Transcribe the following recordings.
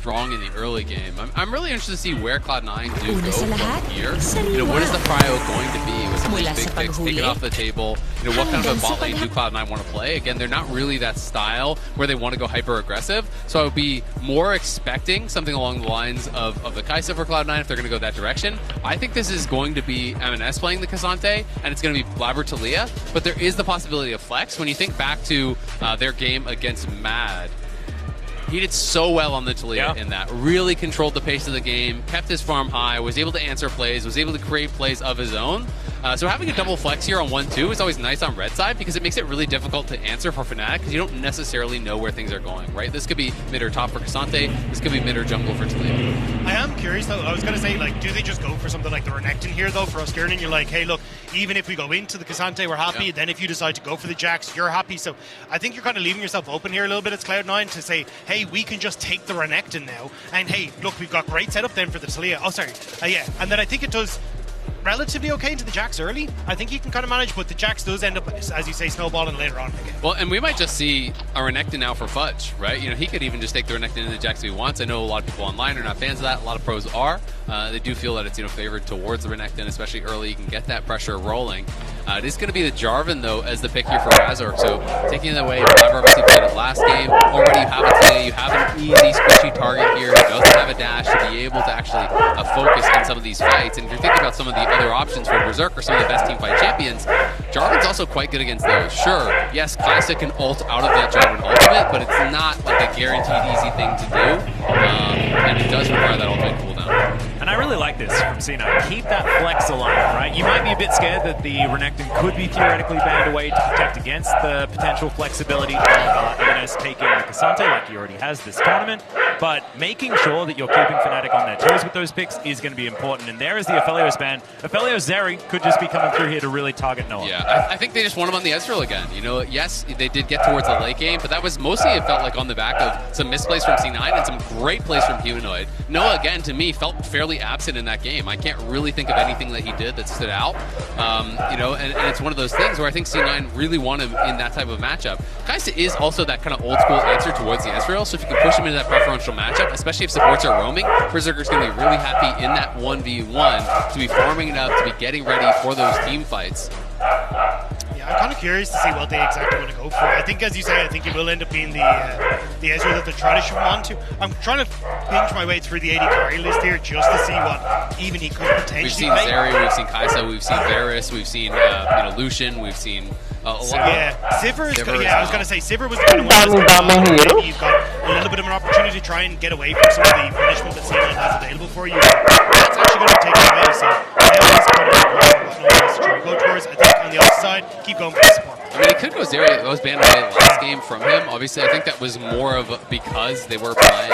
strong in the early game. I'm really interested to see where Cloud9 do go from here. What is the prio going to be with some of these big picks taken off the table? What kind of a bot lane do Cloud9 want to play? Again, they're not really that style where they want to go hyper aggressive. So I would be more expecting something along the lines of the Kai'Sa for Cloud9 if they're going to go that direction. I think this is going to be M&S playing the K'Sante, and it's going to be Blabber Taliyah, but there is the possibility of flex. When you think back to their game against Mad, he did so well on the Taliyah in that. Really controlled the pace of the game, kept his farm high, was able to answer plays, was able to create plays of his own. So having a double flex here on 1-2 is always nice on red side because it makes it really difficult to answer for Fnatic because you don't necessarily know where things are going, right? This could be mid or top for K'Sante. This could be mid or jungle for Taliyah. I am curious though. I was going to say, like, do they just go for something like the Renekton here though for us, Kieran? You're like, hey, look, even if we go into the K'Sante, we're happy. Then if you decide to go for the Jax, you're happy. So I think you're kind of leaving yourself open here a little bit as Cloud9 to say, hey, we can just take the Renekton now. And hey, look, we've got great setup then for the Taliyah. Oh, sorry. Yeah. And then I think it does relatively okay into the Jax early. I think he can kind of manage, but the Jax does end up, as you say, snowballing later on again. Well, and we might just see a Renekton now for Fudge, right? He could even just take the Renekton into the Jax if he wants. I know a lot of people online are not fans of that. A lot of pros are. They do feel that it's favored towards the Renekton, especially early. You can get that pressure rolling. It is going to be the Jarvan, though, as the pick here for Razork. So taking it away, Blabber obviously played it last game. Already you have it today. You have an easy, squishy target here. He doesn't have a dash to be able to actually focus in some of these fights. And if you're thinking about some of the other options for Berserk or some of the best teamfight champions, Jarvan's also quite good against those. Sure, yes, Kai'Sa can ult out of that Jarvan ultimate, but it's not like a guaranteed easy thing to do. And it does require that ultimate cooldown. And I really like this from C9. Keep that flex alive, right? You might be a bit scared that the Renekton could be theoretically banned away to protect against the potential flexibility of M&S taking the K'Sante like he already has this tournament, but making sure that you're keeping Fnatic on their toes with those picks is going to be important. And there is the Aphelios ban. Aphelios Zeri could just be coming through here to really target Noah. Yeah, I think they just want him on the Ezreal again. Yes, they did get towards the late game, but that was mostly, it felt like, on the back of some misplays from C9 and some great plays from Humanoid. Noah, again, to me, felt fairly absent in that game. I can't really think of anything that he did that stood out. And it's one of those things where I think C9 really want him in that type of matchup. Kai'Sa is also that kind of old school answer towards the Ezreal, so if you can push him into that preferential matchup, especially if supports are roaming, Berserker's going to be really happy in that 1v1 to be farming it up, to be getting ready for those team fights. Yeah, I'm kind of curious to see what they exactly want to go for. I think, as you say, I think it will end up being the Ezreal that they're trying to shove onto. I'm trying to pinch my way through the 80 carry list here just to see what even he could potentially We've seen make. Zeri, we've seen Kai'Sa, we've seen Varus, we've seen Lucian, we've seen a lot. Sivir I was going to say Sivir was the kind of one maybe you've got a little bit of an opportunity to try and get away from some of the punishment that C9 has available for you. That's actually going to take it away, so that is kind of what Noah has to try and go towards. I think on the other side, keep going for the support. I mean, it could go Zeri. That was banned away last game from him. Obviously, I think that was more of because they were playing,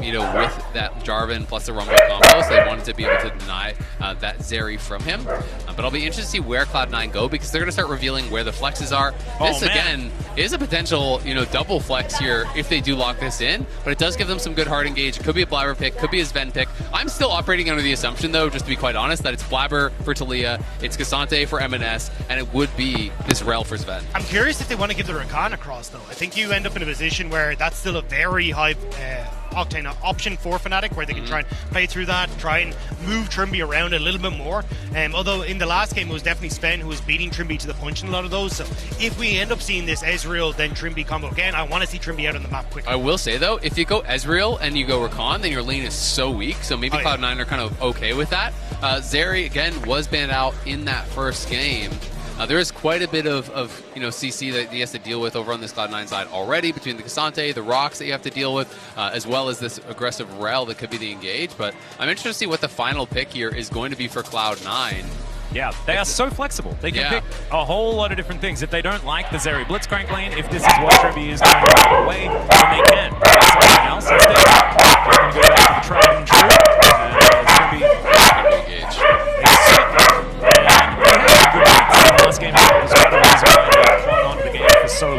with that Jarvan plus the Rumble combo, so they wanted to be able to deny that Zeri from him. But I'll be interested to see where Cloud9 go because they're going to start revealing where the flexes are. This, again, is a potential, double flex here if they do lock this in, but it does give them some good hard engage. It could be a Blabber pick, could be a Sven pick. I'm still operating under the assumption, though, just to be quite honest, that it's Blabber for Taliyah, it's K'Sante for M&S, and it would be this Rel for Sven. I'm curious if they want to give the Rakan across, though. I think you end up in a position where that's still a very high octane option for Fnatic, where they can try and play through that, try and move Trimby around a little bit more. Although in the last game it was definitely Sven who was beating Trimby to the punch in a lot of those. So if we end up seeing this Ezreal then Trimby combo again, I want to see Trimby out on the map quickly. I will say though, if you go Ezreal and you go Rakan, then your lane is so weak. So maybe Cloud9 are kind of okay with that. Zeri again was banned out in that first game. There is quite a bit of CC that he has to deal with over on this Cloud9 side already, between the K'Sante, the rocks that you have to deal with, as well as this aggressive Rel that could be the engage. But I'm interested to see what the final pick here is going to be for Cloud9. Yeah, they are so flexible. They can pick a whole lot of different things. If they don't like the Zeri Blitzcrank lane, if this is what Trimby is going to go away, then they can pick something else instead. They're going to go back to the tried and true. Trimby engage. Last game was one of the reasons why they clung on to the game for so long.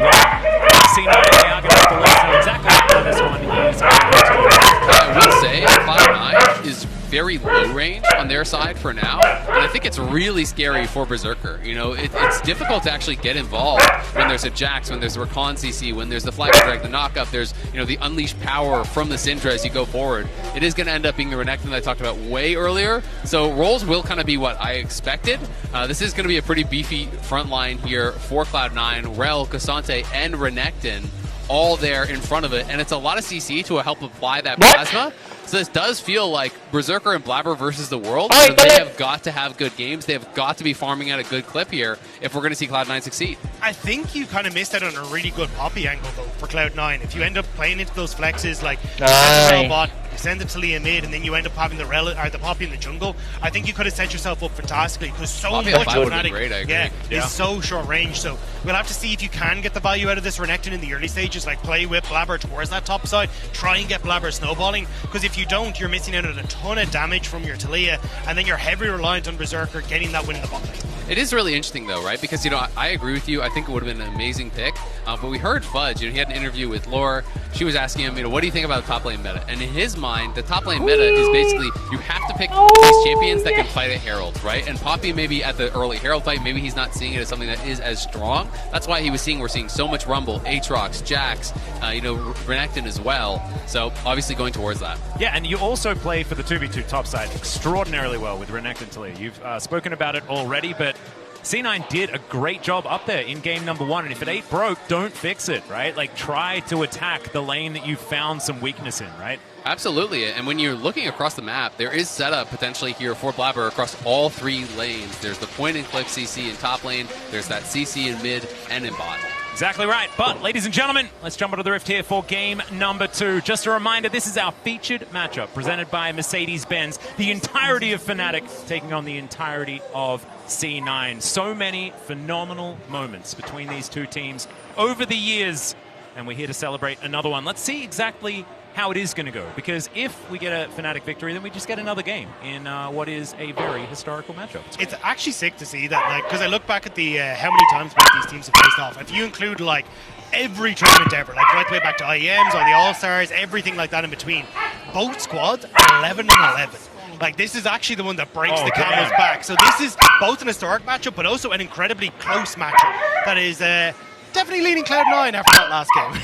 C9, they are going to have to let us know exactly how this one is going to go. I will say, Cloud9 is very low range on their side for now, and I think it's really scary for Berserker. You know, it's difficult to actually get involved when there's a Jax, when there's a Rakan CC, when there's the Flag Drag, the knockup, there's, you know, the unleashed power from the Syndra as you go forward. It is going to end up being the Renekton that I talked about way earlier. So roles will kind of be what I expected. This is going to be a pretty beefy front line here for Cloud9. Rel, Cassante, and Renekton all there in front of it, and it's a lot of CC to help apply that plasma. So this does feel like Berserker and Blabber versus the world. So they have got to have good games. They have got to be farming at a good clip here if we're going to see Cloud9 succeed. I think you kind of missed out on a really good Poppy angle, though, for Cloud9. If you end up playing into those flexes, like bot, you send the Talia mid, and then you end up having the Poppy in the jungle, I think you could have set yourself up fantastically, because so Poppy much of Fnatic is so short range. So we'll have to see if you can get the value out of this Renekton in the early stages, like play with Blabber towards that top side, try and get Blabber snowballing, because if you don't, you're missing out on a ton of damage from your Talia, and then you're heavily reliant on Berserker getting that win in the bot lane. It is really interesting, though, right? Because, you know, I agree with you. I think it would have been an amazing pick. But we heard Fudge, you know, he had an interview with Lore. She was asking him, you know, what do you think about the top lane meta? And in his mind, the top lane meta is basically you have to pick these champions that can fight at Herald, right? And Poppy maybe at the early Herald fight, maybe he's not seeing it as something that is as strong. That's why we're seeing so much Rumble, Aatrox, Jax, you know, Renekton as well. So obviously going towards that. Yeah, and you also play for the 2v2 top side extraordinarily well with Renekton Talia. You've spoken about it already, but C9 did a great job up there in game number 1, and if it ain't broke, don't fix it, right? Like, try to attack the lane that you found some weakness in, right? Absolutely, and when you're looking across the map, there is setup potentially here for Blabber across all 3 lanes. There's the point-and-click CC in top lane, there's that CC in mid and in bot. Exactly right. But, ladies and gentlemen, let's jump onto the Rift here for game number 2. Just a reminder, this is our featured matchup presented by Mercedes-Benz. The entirety of Fnatic taking on the entirety of C9. So many phenomenal moments between these two teams over the years, and we're here to celebrate another one. Let's see exactly how it is going to go, because if we get a Fnatic victory, then we just get another game in what is a very historical matchup. It's actually sick to see that, like, because I look back at the how many times both these teams have faced off. If you include like every tournament ever, like right the way back to IEMs or the All-Stars, everything like that in between, both squads are 11 and 11. Like, this is actually the one that breaks the camel's back. So this is both an historic matchup, but also an incredibly close matchup that is definitely leading Cloud9 after that last game.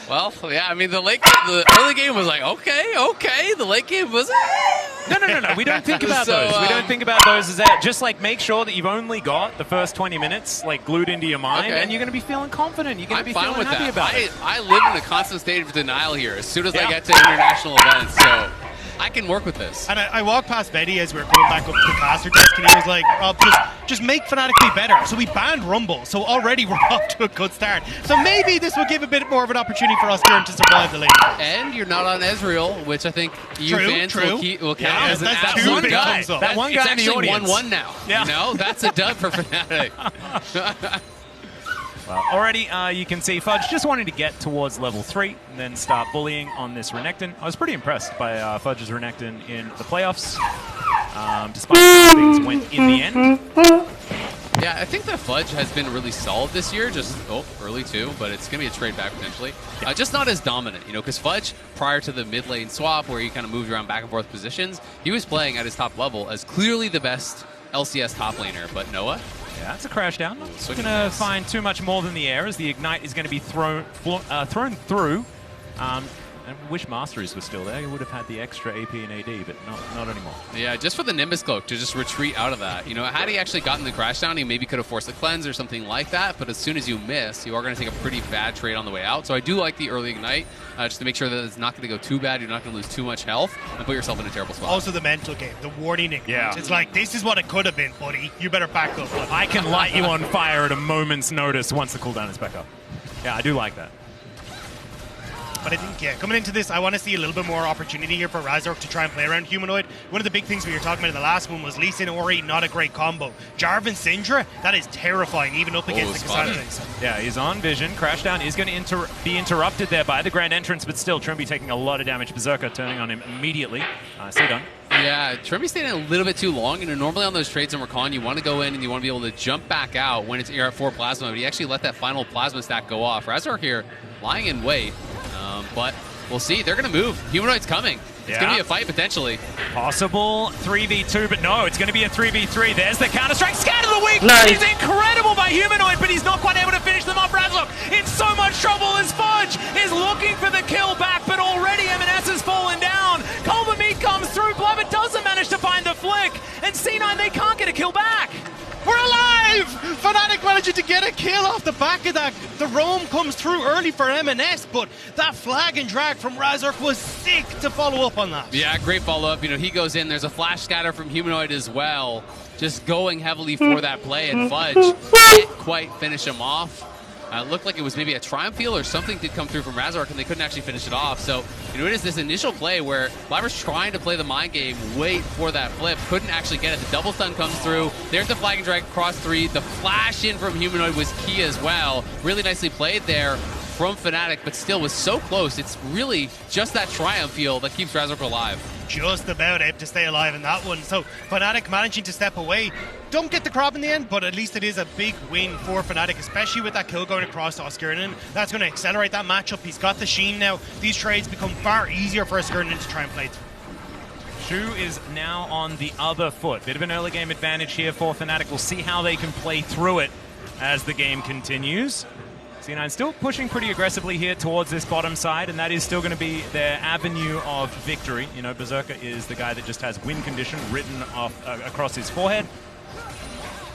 Well, yeah, I mean, the early game was like, okay. The late game was... No. We don't think about those. We don't think about those as that. Just, like, make sure that you've only got the first 20 minutes, like, glued into your mind, and you're going to be feeling confident. You're going to be feeling happy about it. I live in a constant state of denial here as soon as I get to international events, so... I can work with this. And I walked past Betty as we were going back up to the caster desk, and he was like, Rob, just make Fnatic be better. So we banned Rumble, so already we're off to a good start. So maybe this will give a bit more of an opportunity for us to survive the lane. And you're not on Ezreal, which I think you fans will count as an absolute dub. That one guy in the audience. It's actually 1-1 now. Yeah. You know, that's a dub for Fnatic. Well, already you can see Fudge just wanting to get towards level 3 and then start bullying on this Renekton. I was pretty impressed by Fudge's Renekton in the playoffs, despite how things went in the end. Yeah, I think that Fudge has been really solid this year, just early too, but it's going to be a trade back potentially. Just not as dominant, you know, because Fudge, prior to the mid lane swap where he kind of moved around back and forth positions, he was playing at his top level as clearly the best LCS top laner, but Noah? Yeah, that's a crash down. Not going to find too much more than the air as the Ignite is going to be thrown through. I wish Masters was still there. He would have had the extra AP and AD, but not anymore. Yeah, just for the Nimbus Cloak to just retreat out of that. You know, had he actually gotten the crash down, he maybe could have forced a cleanse or something like that, but as soon as you miss, you are going to take a pretty bad trade on the way out. So I do like the early Ignite, just to make sure that it's not going to go too bad, you're not going to lose too much health, and put yourself in a terrible spot. Also the mental game, the warning Ignite. Yeah. It's like, this is what it could have been, buddy. You better back up. I can light you on fire at a moment's notice once the cooldown is back up. Yeah, I do like that. But I think, coming into this, I want to see a little bit more opportunity here for Razork to try and play around Humanoid. One of the big things we were talking about in the last one was Lee Sin Ori, not a great combo. Jarvan Syndra, that is terrifying, even up against the Cassantes. Yeah, he's on vision. Crashdown is going to be interrupted there by the Grand Entrance, but still, Trimby taking a lot of damage. Berserker turning on him immediately. Sidon. Yeah, Trimby's staying a little bit too long. You know, normally on those trades in Rakan, you want to go in and you want to be able to jump back out when you're at 4 Plasma, but he actually let that final Plasma stack go off. Razork here lying in wait. But we'll see. They're going to move. Humanoid's coming. It's going to be a fight, potentially. Possible 3v2, but no, it's going to be a 3v3. There's the counter-strike. Scatter the weak! Nice. He's incredible by Humanoid, but he's not quite able to finish them off. Razok in so much trouble as Fudge is looking for the kill back, but already M&S has fallen down. Colbert Meat comes through. Blabber doesn't manage to find the flick, and C9, they can't get a kill back. We're alive! Fnatic managing to get a kill off the back of that. The roam comes through early for M&S, but that flag and drag from Razork was sick to follow up on that. Yeah, great follow-up. You know, he goes in. There's a flash scatter from Humanoid as well. Just going heavily for that play, and Fudge can't quite finish him off. It looked like it was maybe a Triumph Heal or something did come through from Razork, and they couldn't actually finish it off. So, you know, it is this initial play where Blabber's trying to play the mind game, wait for that flip, couldn't actually get it. The double stun comes through. There's the flag and drag across 3. The flash in from Humanoid was key as well. Really nicely played there from Fnatic, but still was so close. It's really just that Triumph Heal that keeps Razork alive. Just about able to stay alive in that one. So Fnatic managing to step away. Don't get the crab in the end, but at least it is a big win for Fnatic, especially with that kill going across to Oscarinen. That's going to accelerate that matchup. He's got the Sheen now. These trades become far easier for Oscarinen to try and play through. Shu is now on the other foot. Bit of an early game advantage here for Fnatic. We'll see how they can play through it as the game continues. C9 still pushing pretty aggressively here towards this bottom side, and that is still going to be their avenue of victory. You know, Berserker is the guy that just has win condition written off across his forehead.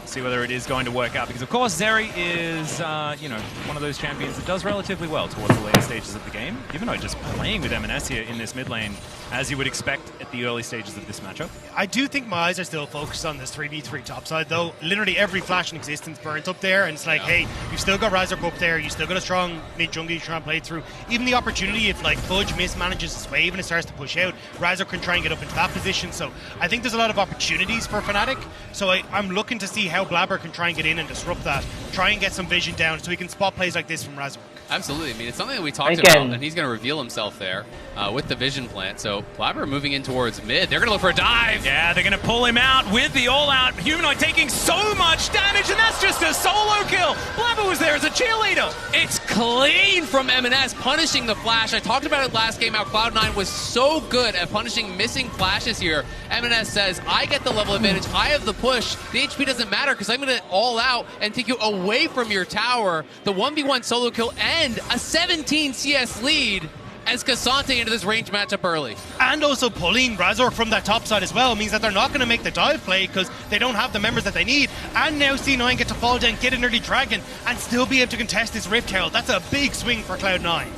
See whether it is going to work out, because of course Zeri is, you know, one of those champions that does relatively well towards the later stages of the game, even though just playing with M&S here in this mid lane, as you would expect at the early stages of this matchup. I do think my eyes are still focused on this 3v3 topside, though. Literally every flash in existence burns up there, and it's like, hey, you've still got Razork up there, you still got a strong mid jungle you try and play through. Even the opportunity, if like Fudge mismanages his wave and it starts to push out, Razork can try and get up into that position. So I think there's a lot of opportunities for Fnatic. So I'm looking to see how Blabber can try and get in and disrupt that, try and get some vision down so he can spot plays like this from Razork. Absolutely. I mean, it's something that we talked about, and he's going to reveal himself there with the vision plant. So Blabber moving in towards mid. They're going to look for a dive. Yeah, they're going to pull him out with the all-out. Humanoid taking so much damage, and that's just a solo kill. Blabber was there as a cheerleader. It's clean from M&S, punishing the flash. I talked about it last game, how Cloud9 was so good at punishing missing flashes here. M&S says, I get the level advantage. I have the push. The HP doesn't matter because I'm going to all out and take you away from your tower. The 1v1 solo kill and a 17 CS lead as Cassante into this range matchup early. And also pulling Razork from that top side as well means that they're not going to make the dive play because they don't have the members that they need. And now C9 get to fall down, get an early dragon, and still be able to contest this Rift Herald. That's a big swing for Cloud9.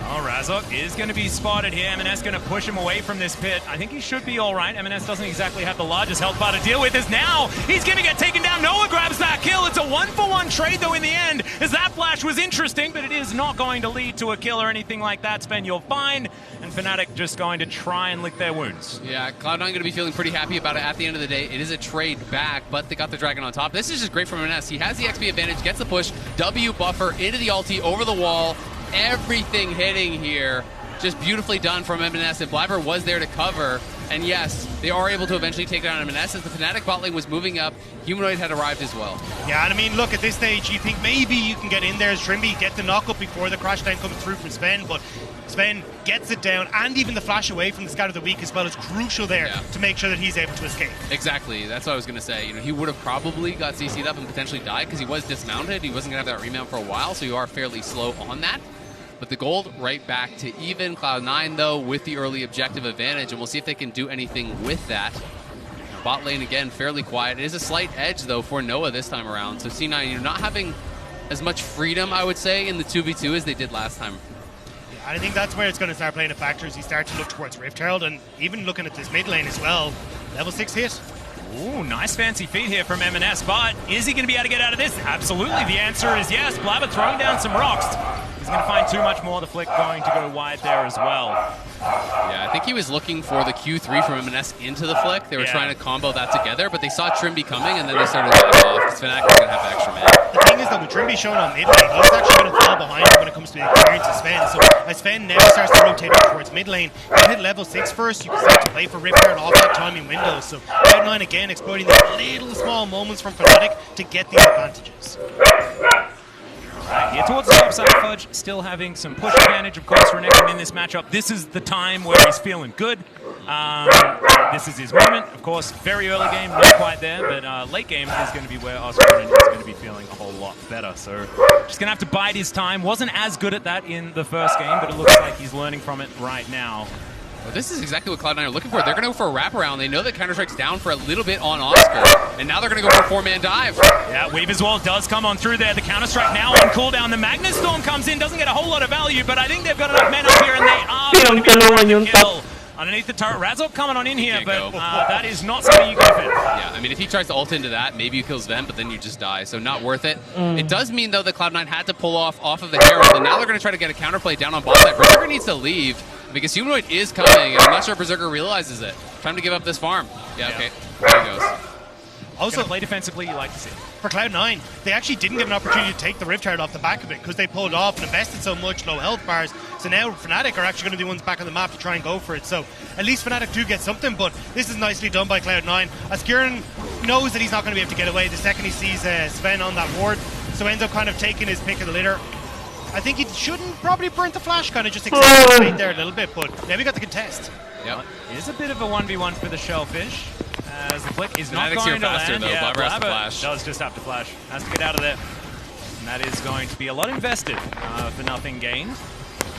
Oh, Razork is going to be spotted here. M&S going to push him away from this pit. I think he should be all right. M&S doesn't exactly have the largest health bar to deal with. As now he's going to get taken down. Noah grabs that kill. It's a 1-for-1 trade, though, in the end, as that flash was interesting, but it is not going to lead to a kill or anything like that. Sven, you're fine. And Fnatic just going to try and lick their wounds. Yeah, Cloud9 going to be feeling pretty happy about it at the end of the day. It is a trade back, but they got the dragon on top. This is just great from M&S. He has the XP advantage, gets the push, W buffer into the ulti, over the wall. Everything hitting here. Just beautifully done from M&S, and Blabber was there to cover. And yes, they are able to eventually take down M&S as the Fnatic bot lane was moving up. Humanoid had arrived as well. Yeah, and I mean, look, at this stage, you think maybe you can get in there as Trimby, get the knockup before the crash down comes through from Sven, but Sven gets it down, and even the flash away from the Scout of the Week as well is crucial there to make sure that he's able to escape. Exactly, that's what I was going to say. You know, he would have probably got CC'd up and potentially died because he was dismounted. He wasn't going to have that remount for a while, so you are fairly slow on that. But the gold right back to even. Cloud9, though, with the early objective advantage, and we'll see if they can do anything with that. Bot lane, again, fairly quiet. It is a slight edge, though, for Noah this time around. So C9, you're not having as much freedom, I would say, in the 2v2 as they did last time. Yeah, I think that's where it's going to start playing a factor as you start to look towards Rift Herald, and even looking at this mid lane as well. Level 6 hit. Ooh, nice fancy feat here from M&S, but is he going to be able to get out of this? Absolutely, the answer is yes. Blabber throwing down some rocks. He's going to find too much more. The flick going to go wide there as well. Yeah, I think he was looking for the Q3 from M&S into the flick. They were trying to combo that together, but they saw Trimby coming, and then they started to back off because Fnatic was going to have extra mana. The thing is, though, with Trimby showing on mid lane, he's actually going to fall behind him when it comes to the clearance of Sven. So as Sven now starts to rotate up towards mid lane, you hit level 6 first, you can start to play for Rift Herald off that timing window. So Cloud9 again exploiting these little small moments from Fnatic to get these advantages. Right, here towards the top side, Fudge still having some push advantage, of course, Renekton in this matchup. This is the time where he's feeling good. This is his moment. Of course, very early game, not quite there, but late game is going to be where Oscar is going to be feeling a whole lot better. So just going to have to bide his time. Wasn't as good at that in the first game, but it looks like he's learning from it right now. Well, this is exactly what Cloud9 are looking for. They're going to go for a wraparound. They know that Counter-Strike's down for a little bit on Oscar, and now they're going to go for a four-man dive. Yeah, Weaver's Wall does come on through there. The Counter-Strike now on cooldown. The Magnus Storm comes in, doesn't get a whole lot of value, but I think they've got enough men up here, and they are going to be kill. Underneath the turret, Razork coming on in here, but that is not something you can defend. Yeah, I mean, if he tries to ult into that, maybe you kill Sven, but then you just die, so not worth it. It does mean, though, that Cloud9 had to pull off of the Herald, and now they're going to try to get a counterplay down on bot side. Berserker needs to leave, because Humanoid is coming, and I'm not sure if Berserker realizes it. Time to give up this farm. Yeah, okay. There he goes. Also, play defensively, you like to see. For Cloud9, they actually didn't get an opportunity to take the Rift Herald off the back of it because they pulled off and invested so much low health bars. So now Fnatic are actually going to be the ones back on the map to try and go for it. So at least Fnatic do get something, but this is nicely done by Cloud9. As Kieran knows that he's not going to be able to get away the second he sees Sven on that ward, so ends up kind of taking his pick of the litter. I think he shouldn't probably burn the flash, kind of just accept the fate there a little bit, but now we got the contest. Yep. It is a bit of a 1v1 for the Shellfish. As the flick is not Fnatic's going to faster, land. though. Yeah, Blabber has to flash. does just have to flash. Has to get out of there. And that is going to be a lot invested for nothing gained.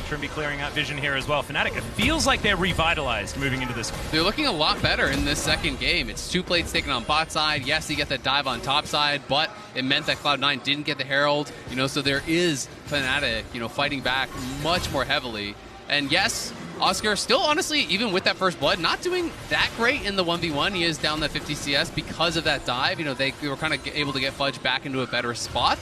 Trimby clearing out vision here as well. Fnatic, it feels like they're revitalized moving into this one. They're looking a lot better in this second game. It's 2 plates taken on bot side. Yes, you get that dive on top side, but it meant that Cloud9 didn't get the Herald. So there is Fnatic, fighting back much more heavily. And yes, Oscar still, honestly, even with that first blood, not doing that great in the 1v1. He is down that 50 CS because of that dive. They were kind of able to get Fudge back into a better spot.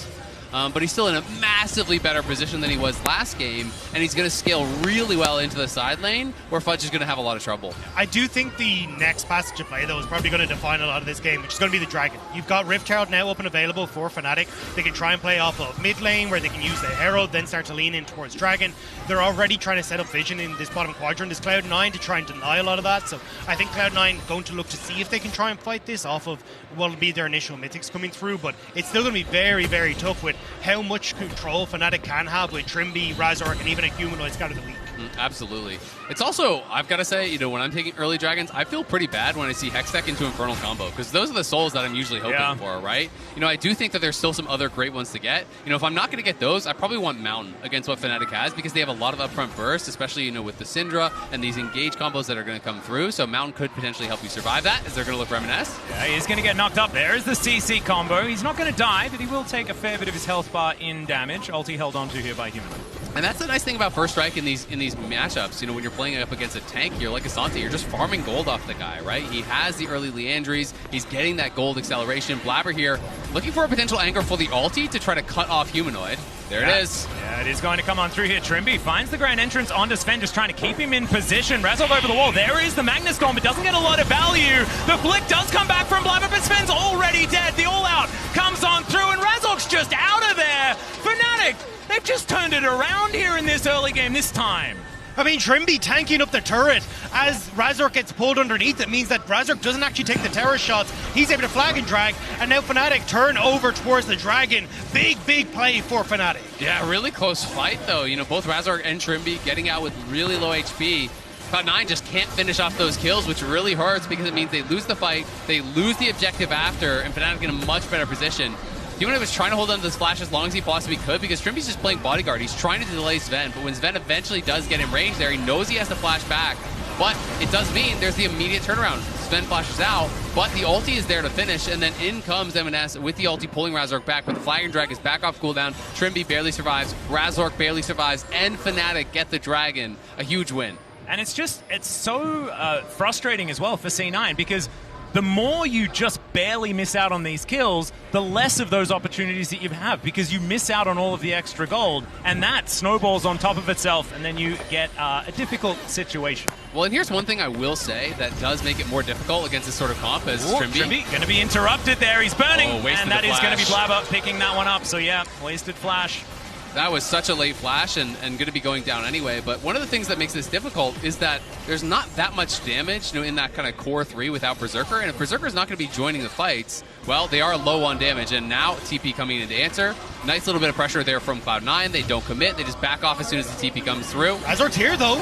But he's still in a massively better position than he was last game, and he's going to scale really well into the side lane, where Fudge is going to have a lot of trouble. I do think the next passage of play, though, is probably going to define a lot of this game, which is going to be the Dragon. You've got Rift Herald now up and available for Fnatic. They can try and play off of mid lane, where they can use the Herald, then start to lean in towards Dragon. They're already trying to set up vision in this bottom quadrant, this Cloud9, to try and deny a lot of that. So I think Cloud9 going to look to see if they can try and fight this off of what will be their initial mythics coming through, but it's still going to be very, very tough with how much control Fnatic can have with Trimby, Razork, and even a Humanoid Scout of the Week. Absolutely. It's also, I've got to say, when I'm taking early Dragons, I feel pretty bad when I see Hextech into Infernal combo, because those are the souls that I'm usually hoping for, right? I do think that there's still some other great ones to get. If I'm not going to get those, I probably want Mountain against what Fnatic has, because they have a lot of upfront burst, especially, with the Syndra and these engage combos that are going to come through, so Mountain could potentially help you survive that, as they're going to look Reminisce. Yeah, he's going to get knocked up. There's the CC combo. He's not going to die, but he will take a fair bit of his health bar in damage. Ulti held onto here by Human. And that's the nice thing about First Strike in these matchups. When you're playing up against a tank, you're like Asante, you're just farming gold off the guy, right? He has the early Leandries, he's getting that gold acceleration. Blabber here, looking for a potential anchor for the ulti to try to cut off Humanoid. There it is. Yeah, it is going to come on through here. Trimby finds the grand entrance onto Sven, just trying to keep him in position. Razork over the wall. There is the Magnus Storm, but doesn't get a lot of value. The flick does come back from Blabber, but Sven's already dead. The all-out comes on through, and Razork's just out of there. Fnatic, they've just turned it around here in this early game this time. I mean, Trimby tanking up the turret as Razork gets pulled underneath. It means that Razork doesn't actually take the terror shots. He's able to flag and drag, and now Fnatic turn over towards the Dragon. Big play for Fnatic. Yeah, really close fight, though. Both Razork and Trimby getting out with really low HP. Cloud9 just can't finish off those kills, which really hurts because it means they lose the fight, they lose the objective after, and Fnatic in a much better position. Humanoid was trying to hold on to this flash as long as he possibly could because Trimby's just playing bodyguard. He's trying to delay Sven, but when Sven eventually does get in range there, he knows he has to flash back. But it does mean there's the immediate turnaround. Sven flashes out, but the ulti is there to finish, and then in comes M&S with the ulti pulling Razork back, but the flag and drag is back off cooldown. Trimby barely survives, Razork barely survives, and Fnatic get the Dragon. A huge win. And it's so frustrating as well for C9 because the more you just barely miss out on these kills, the less of those opportunities that you have because you miss out on all of the extra gold, and that snowballs on top of itself, and then you get a difficult situation. Well, and here's one thing I will say that does make it more difficult against this sort of comp as Trimby going to be interrupted there. He's burning, and that is going to be Blabber picking that one up. So yeah, wasted flash. That was such a late flash and going to be going down anyway. But one of the things that makes this difficult is that there's not that much damage in that kind of core 3 without Berserker. And if Berserker's not going to be joining the fights, Well, they are low on damage, and now TP coming in to answer. Nice little bit of pressure there from Cloud9. They don't commit. They just back off as soon as the TP comes through. Razor's here, though.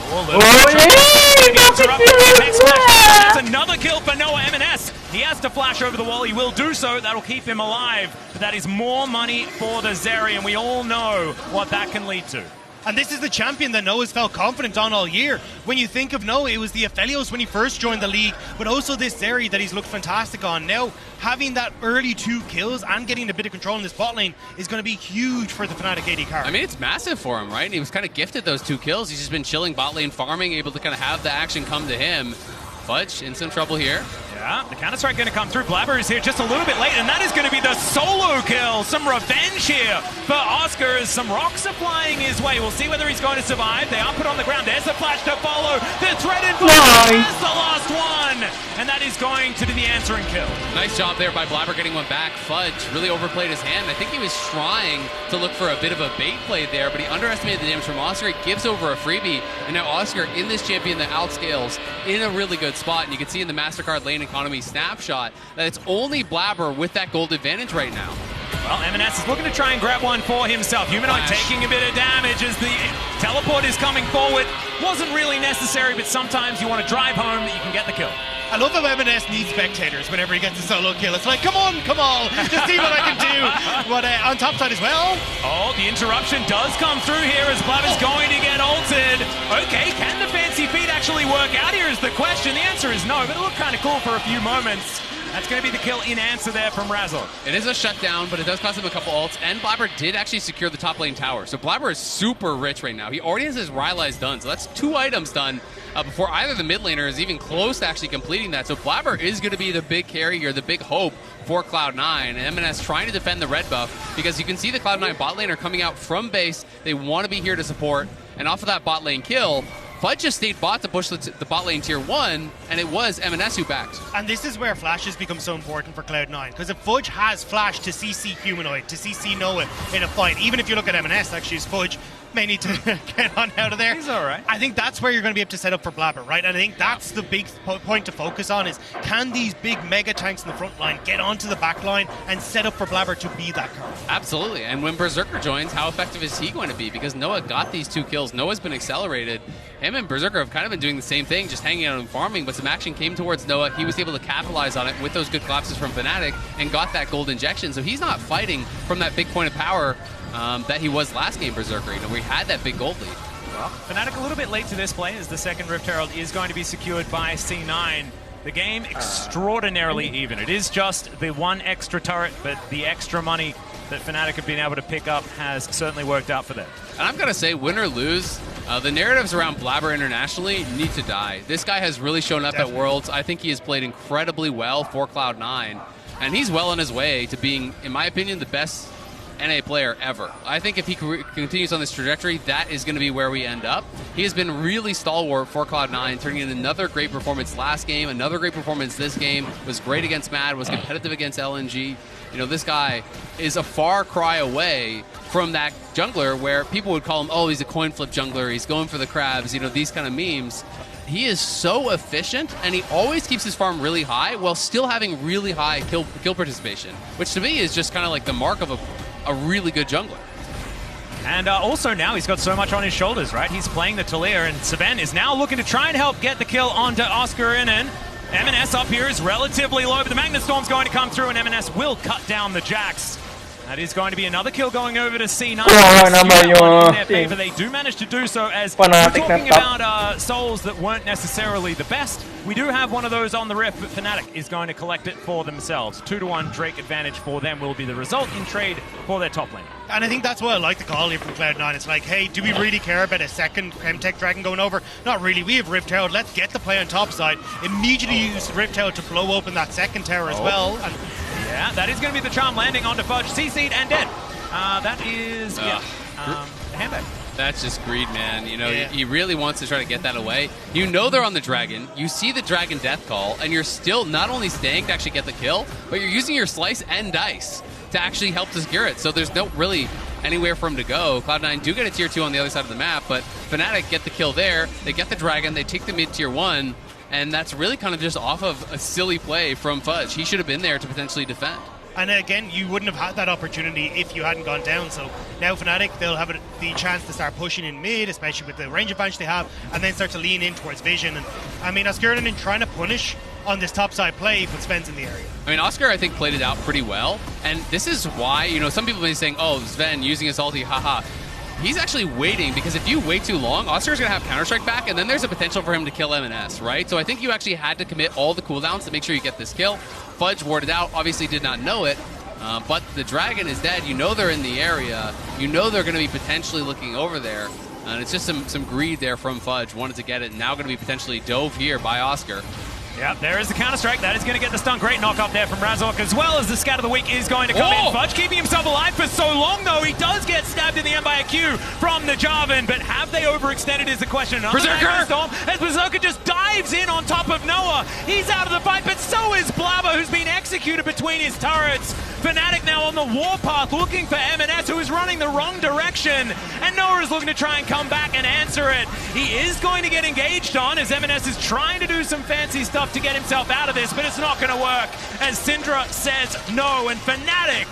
That's another kill for Noah M&S. He has to flash over the wall. He will do so. That'll keep him alive. But that is more money for the Zeri, and we all know what that can lead to. And this is the champion that Noah's felt confident on all year. When you think of Noah, it was the Aphelios when he first joined the league, but also this Zeri that he's looked fantastic on. Now, having that early 2 kills and getting a bit of control in this bot lane is going to be huge for the Fnatic AD carry. I mean, it's massive for him, right? And he was kind of gifted those 2 kills. He's just been chilling bot lane, farming, able to kind of have the action come to him. Fudge in some trouble here. Yeah, the counter-strike going to come through. Blabber is here just a little bit late, and that is going to be the solo kill. Some revenge here for Oscar as some rocks are flying his way. We'll see whether he's going to survive. They are put on the ground. There's the flash to follow. The threat in There's the last one, and that is going to be the answering kill. Nice job there by Blabber getting one back. Fudge really overplayed his hand. I think he was trying to look for a bit of a bait play there, but he underestimated the damage from Oscar. He gives over a freebie, and now Oscar in this champion that outscales in a really good spot. And you can see in the MasterCard lane economy snapshot that it's only Blabber with that gold advantage right now. Well, M&S is looking to try and grab one for himself. Humanoid taking a bit of damage as the teleport is coming forward. Wasn't really necessary, but sometimes you want to drive home that you can get the kill. I love how M&S needs spectators whenever he gets a solo kill. It's like, come on, just see what I can do. But on top side as well. Oh, the interruption does come through here as Blabber's going to get ulted. Okay, can the fancy feet actually work out here is the question. The answer is no, but it looked kind of cool for a few moments. That's going to be the kill in answer there from Razzle. It is a shutdown, but it does cost him a couple ults, and Blabber did actually secure the top lane tower. So Blabber is super rich right now. He already has his Rylai's done, so that's 2 items done before either the mid laner is even close to actually completing that. So Blabber is going to be the big carry here, the big hope for Cloud9. And M&S trying to defend the red buff because you can see the Cloud9 bot lane are coming out from base. They want to be here to support, and off of that bot lane kill, Fudge just stayed bot to push the bot lane tier 1, and it was M&S who backed. And this is where flashes become so important for Cloud9, because if Fudge has flash to CC Humanoid, to CC Noah in a fight, even if you look at M&S, actually, Fudge may need to get on out of there. He's all right. I think that's where you're going to be able to set up for Blabber, right? And I think that's the big point to focus on is, can these big mega tanks in the front line get onto the back line and set up for Blabber to be that card? Absolutely. And when Berserker joins, how effective is he going to be? Because Noah got these 2 kills. Noah's been accelerated. Him and Berserker have kind of been doing the same thing, just hanging out and farming, but some action came towards Noah. He was able to capitalize on it with those good collapses from Fnatic and got that gold injection. So he's not fighting from that big point of power that he was last game, Berserker, where he had that big gold lead. Well, Fnatic a little bit late to this play as the second Rift Herald is going to be secured by C9. The game extraordinarily even. It is just the 1 extra turret, but the extra money that Fnatic have been able to pick up has certainly worked out for them. And I've got to say, win or lose, the narratives around Blabber internationally need to die. This guy has really shown up at Worlds. I think he has played incredibly well for Cloud9, and he's well on his way to being, in my opinion, the best NA player ever. I think if he continues on this trajectory, that is going to be where we end up. He has been really stalwart for Cloud9, turning in another great performance last game, another great performance this game, was great against Mad, was competitive against LNG. This guy is a far cry away from that jungler where people would call him, oh, he's a coin flip jungler, he's going for the crabs, these kind of memes. He is so efficient, and he always keeps his farm really high while still having really high kill participation, which to me is just kind of like the mark of a really good jungler. And also now he's got so much on his shoulders, right? He's playing the Talir, and Saban is now looking to try and help get the kill onto Oscar Innen. M&S up here is relatively low, but the Magnet Storm's going to come through, and M&S will cut down the Jax. That is going to be another kill going over to C9. In their favor. They do manage to do so, as we're talking about souls that weren't necessarily the best. We do have one of those on the Rift, but Fnatic is going to collect it for themselves. 2-1 Drake advantage for them will be the result in trade for their top lane. And I think that's what I like the call here from Cloud9. It's like, hey, do we really care about a second Chemtech Dragon going over? Not really. We have Rift Herald. Let's get the play on top side. Immediately use Rift Herald to blow open that second tower as well. And yeah, that is going to be the charm landing onto Fudge. CC'd and dead. That is, handbag. That's just greed, man. He really wants to try to get that away. They're on the dragon. You see the dragon death call, and you're still not only staying to actually get the kill, but you're using your slice and dice to actually help to secure it. So there's no really anywhere for him to go. Cloud9 do get a tier 2 on the other side of the map, but Fnatic get the kill there. They get the dragon. They take the mid tier 1. and that's really kind of just off of a silly play from Fudge. He should have been there to potentially defend. And again, you wouldn't have had that opportunity if you hadn't gone down. So now Fnatic, they'll have the chance to start pushing in mid, especially with the range advantage they have, and then start to lean in towards Vision. And I mean, Oscarinen trying to punish on this topside play, but Sven's in the area. I mean, Oscar, I think, played it out pretty well. And this is why, you know, some people may be saying, oh, Sven using his ulti, haha. He's actually waiting, because if you wait too long, Oscar's going to have Counter-Strike back, and then there's a potential for him to kill M&S, right? So I think you actually had to commit all the cooldowns to make sure you get this kill. Fudge warded out, obviously did not know it, but the Dragon is dead. You know they're in the area. You know they're going to be potentially looking over there. And it's just some greed there from Fudge. Wanted to get it, and now going to be potentially dove here by Oscar. Yep, there is the Counter-Strike. That is going to get the stun. Great knock up there from Razork, as well as the Scat of the Week is going to come in. Fudge keeping himself alive for so long, though. He does get stabbed in the end by a Q from the Jarvan, but have they overextended is the question. Berserker! Storm, as Berserker just dives in on top of Noah. He's out of the fight, but so is Blabber, who's been executed between his turrets. Fnatic now on the warpath, looking for M&S, who is running the wrong direction, and Noah is looking to try and come back and answer it. He is going to get engaged on, as M&S is trying to do some fancy stuff to get himself out of this, but it's not going to work, as Syndra says no, and Fnatic,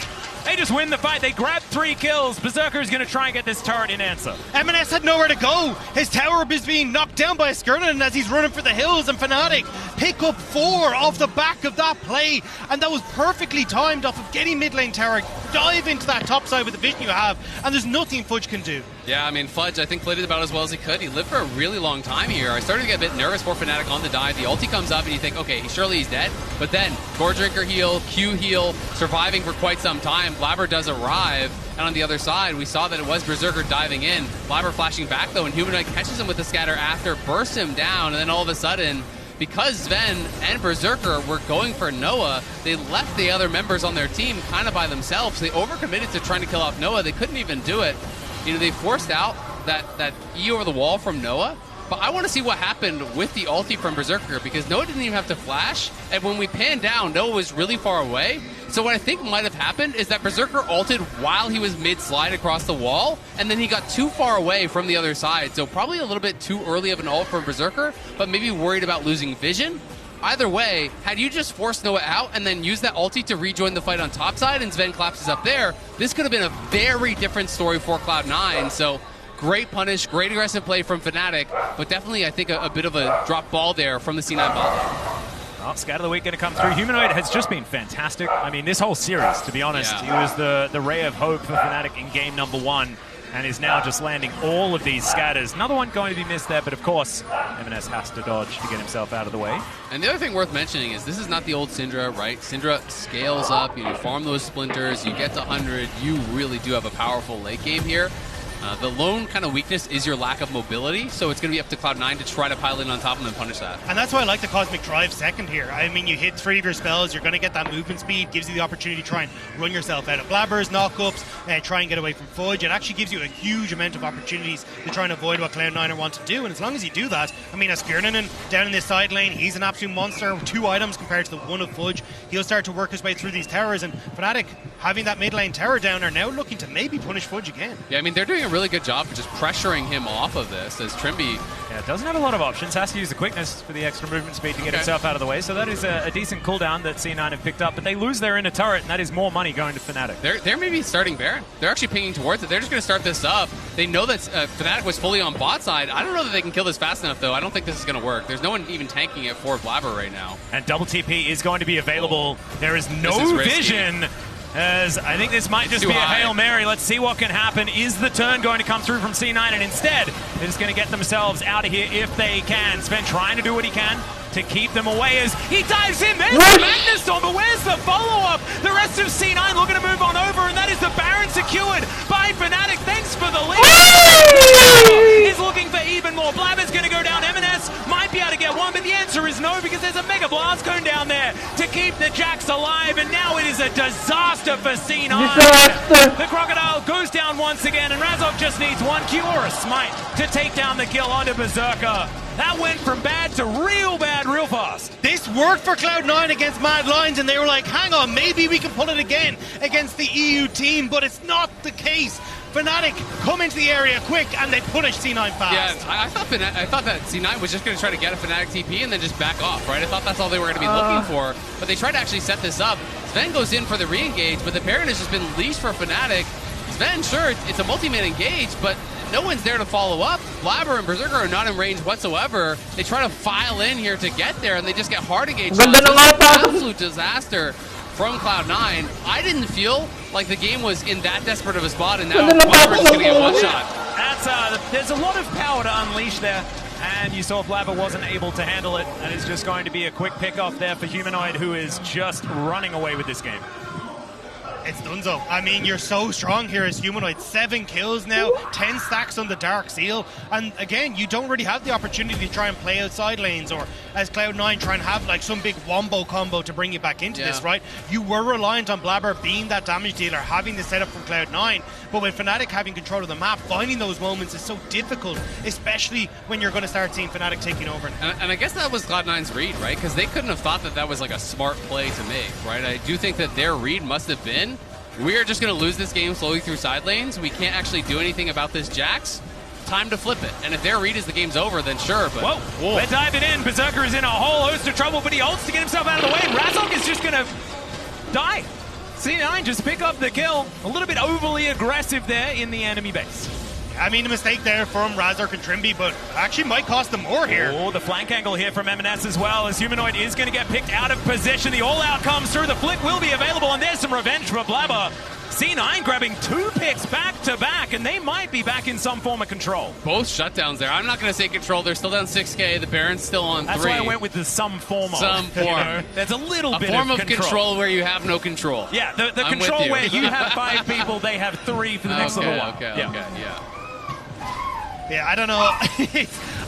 they just win the fight. They grab 3 kills. Berserker is going to try and get this turret in answer. M&S had nowhere to go. His tower is being knocked down by Skirnan as he's running for the hills, and Fnatic pick up 4 off the back of that play, and that was perfectly timed off of getting mid lane tower, dive into that top side with the vision you have, and there's nothing Fudge can do. Yeah, I mean, Fudge, I think, played it about as well as he could. He lived for a really long time here. I started to get a bit nervous for Fnatic on the dive. The ulti comes up, and you think, okay, surely he's dead. But then, Gore Drinker heal, Q heal, surviving for quite some time. Blabber does arrive, and on the other side, we saw that it was Berserker diving in. Blabber flashing back, though, and Humanoid catches him with the scatter after, bursts him down, and then all of a sudden, because Sven and Berserker were going for Noah, they left the other members on their team kind of by themselves. They overcommitted to trying to kill off Noah. They couldn't even do it. You know, they forced out that E over the wall from Noah, but I want to see what happened with the ulti from Berserker, because Noah didn't even have to flash, and when we panned down, Noah was really far away. So what I think might have happened is that Berserker ulted while he was mid-slide across the wall, and then he got too far away from the other side. So probably a little bit too early of an ult from Berserker, but maybe worried about losing vision. Either way, had you just forced Noah out and then used that ulti to rejoin the fight on top side and Sven collapses up there, this could have been a very different story for Cloud9. So great punish, great aggressive play from Fnatic, but definitely I think a bit of a drop ball there from the C9 bot. Well, Scat of the Week going to come through. Humanoid has just been fantastic. I mean, this whole series, to be honest, he was the ray of hope for Fnatic in game number 1. And is now just landing all of these scatters. Another one going to be missed there, but of course, M&S has to dodge to get himself out of the way. And the other thing worth mentioning is this is not the old Syndra, right? Syndra scales up, you farm those splinters, you get to 100, you really do have a powerful late game here. The lone kind of weakness is your lack of mobility, so it's going to be up to Cloud9 to try to pile in on top of them and punish that. And that's why I like the Cosmic Drive second here. I mean, you hit 3 of your spells, you're going to get that movement speed, gives you the opportunity to try and run yourself out of Blabbers, knockups, and try and get away from Fudge. It actually gives you a huge amount of opportunities to try and avoid what Cloud9 want to do, and as long as you do that, I mean, Skirnan down in this side lane, he's an absolute monster. 2 items compared to the 1 of Fudge. He'll start to work his way through these towers, and Fnatic, having that mid lane tower down, are now looking to maybe punish Fudge again. Yeah, I mean, they're doing a really good job of just pressuring him off of this, as Trimby... Yeah, doesn't have a lot of options, has to use the quickness for the extra movement speed to get himself out of the way, so that is a decent cooldown that C9 have picked up, but they lose their inner turret, and that is more money going to Fnatic. They're maybe starting Baron. They're actually pinging towards it. They're just going to start this up. They know that Fnatic was fully on bot side. I don't know that they can kill this fast enough, though. I don't think this is going to work. There's no one even tanking it for Blabber right now. And double TP is going to be available. There is no vision. As I think this might just be a Hail Mary. Let's see what can happen. Is the turn going to come through from C9? And instead, they're just going to get themselves out of here if they can. Sven trying to do what he can to keep them away as he dives in. There's the Magnus Storm, but where's the follow-up? The rest of C9 looking to move on over, and that is the Baron secured by Fnatic. Thanks for the lead. Is looking for even more. Blabber's going to go down. M&S might be able to get one, but the answer is no, because there's a Mega Blast Cone down there to keep the Jacks alive, and now it is a disaster for C9. The Crocodile goes down once again, and Razork just needs 1 Q or a smite to take down the kill onto Berserker. That went from bad to real bad real fast. This worked for Cloud9 against Mad Lions, and they were like, hang on, maybe we can pull it again against the EU team, but it's not the case. Fnatic come into the area quick and they punish C9 fast. Yeah, I thought that C9 was just going to try to get a Fnatic TP and then just back off, right? I thought that's all they were going to be looking for, but they tried to actually set this up. Sven goes in for the re-engage, but the Baron has just been leashed for Fnatic. Sven, sure, it's a multi-man engage, but no one's there to follow up. Blabber and Berserker are not in range whatsoever. They try to file in here to get there, and they just get hard engaged. Absolute disaster from Cloud9. I didn't feel like the game was in that desperate of a spot, and now Blabber's just going to get one shot. There's a lot of power to unleash there, and you saw Blabber wasn't able to handle it, and it's just going to be a quick pick-off there for Humanoid, who is just running away with this game. It's Dunzo. I mean, you're so strong here as Humanoid. 7 kills now, 10 stacks on the Dark Seal. And again, you don't really have the opportunity to try and play outside lanes, or as Cloud9 try and have like some big wombo combo to bring you back into this, right? You were reliant on Blabber being that damage dealer, having the setup from Cloud9. But with Fnatic having control of the map, finding those moments is so difficult, especially when you're going to start seeing Fnatic taking over. And I guess that was Cloud9's read, right? Because they couldn't have thought that that was like a smart play to make, right? I do think that their read must have been, we are just going to lose this game slowly through side lanes. We can't actually do anything about this Jax. Time to flip it. And if their read is the game's over, then sure, but... Whoa. They're diving in. Berserker is in a whole host of trouble, but he ults to get himself out of the way. And Razok is just going to die. C9 just pick up the kill. A little bit overly aggressive there in the enemy base. I mean, a mistake there from Razork and Trimby, but actually might cost them more here. Oh, the flank angle here from M&S as well, as Humanoid is going to get picked out of position. The all-out comes through. The flick will be available, and there's some revenge for Blabber. C9 grabbing 2 picks back-to-back, and they might be back in some form of control. Both shutdowns there. I'm not going to say control. They're still down 6K. The Baron's still on 3. That's why I went with the some form of. Some form. You know, there's a little bit of control where you have no control. Yeah, the control where you have 5 people, they have 3 for the next little while. Yeah, I don't know.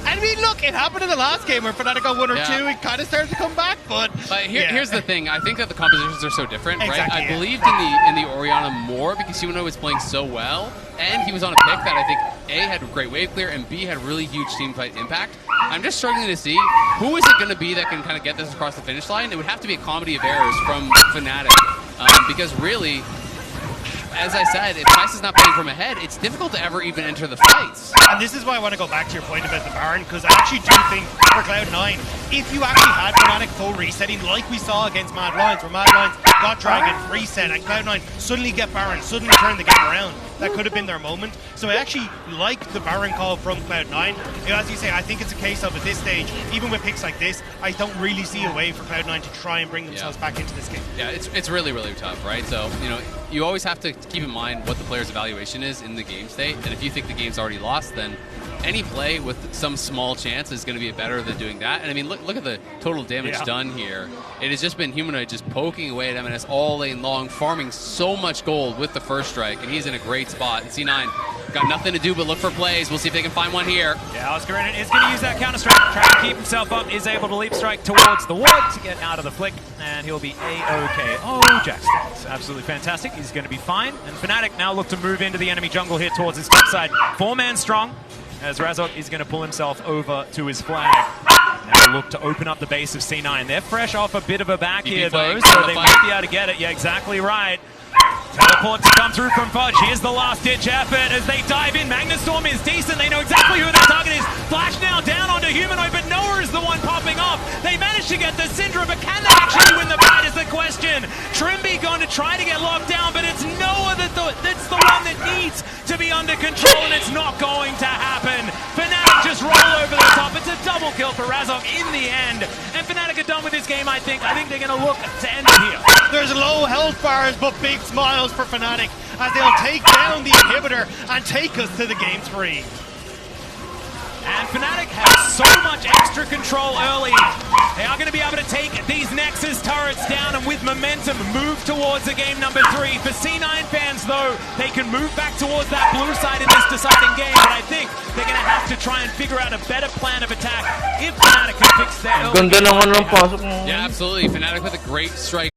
I mean, look, it happened in the last game where Fnatic got 1 or 2. It kind of started to come back, but here's the thing. I think that the compositions are so different, right? I believed in the Orianna more because Humanoid was playing so well, and he was on a pick that I think A, had great wave clear, and B, had really huge team fight impact. I'm just struggling to see who is it going to be that can kind of get this across the finish line. It would have to be a comedy of errors from Fnatic, because really, as I said, if Tice is not playing from ahead, it's difficult to ever even enter the fights. And this is why I want to go back to your point about the Baron, because I actually do think for Cloud9, if you actually had Fnatic full resetting, like we saw against Mad Lions, where Mad Lions got Dragon, reset, and Cloud9 suddenly get Baron, suddenly turn the game around, that could have been their moment. So I actually like the Baron call from Cloud9. As you say, I think it's a case of, at this stage, even with picks like this, I don't really see a way for Cloud9 to try and bring themselves back into this game. Yeah, it's really, really tough, right? So, you know, you always have to keep in mind what the player's evaluation is in the game state, and if you think the game's already lost, then any play with some small chance is going to be better than doing that. And I mean, look at the total damage done here. It has just been Humanoid just poking away at M&S all lane long, farming so much gold with the first strike, and he's in a great spot. And C9 got nothing to do but look for plays. We'll see if they can find one here. Yeah, Oscar is going to use that counter strike, trying to keep himself up, is able to leap strike towards the ward to get out of the flick, and he'll be A-OK. Oh, Jax stands. Absolutely fantastic. He's going to be fine. And Fnatic now look to move into the enemy jungle here towards his top side. 4-man strong, as Razok is going to pull himself over to his flag. Now look to open up the base of C9. They're fresh off a bit of a back here, though, so they might be able to get it. Yeah, exactly right. Teleport to come through from Fudge. Here's the last-ditch effort as they dive in. Magnustorm is decent. They know exactly who their target is. Flash now down onto Humanoid, but Noah is the one popping off. They managed to get the Syndra, but can they actually win the fight is the question. Trimby going to try to get locked down, but it's Noah that's the one that needs to be under control, and it's not going to happen. Fnatic just roll over the top. It's a double kill for Razok in the end, and Fnatic are done with this game, I think. I think they're going to look to end it here. There's low health bars, but big smiles for Fnatic as they'll take down the inhibitor and take us to the game 3. And Fnatic has so much extra control early. They are going to be able to take these Nexus turrets down and with momentum move towards the game number 3. For C9 fans, though, they can move back towards that blue side in this deciding game, but I think they're going to have to try and figure out a better plan of attack if Fnatic can fix their early game. Yeah, absolutely. Fnatic with a great strike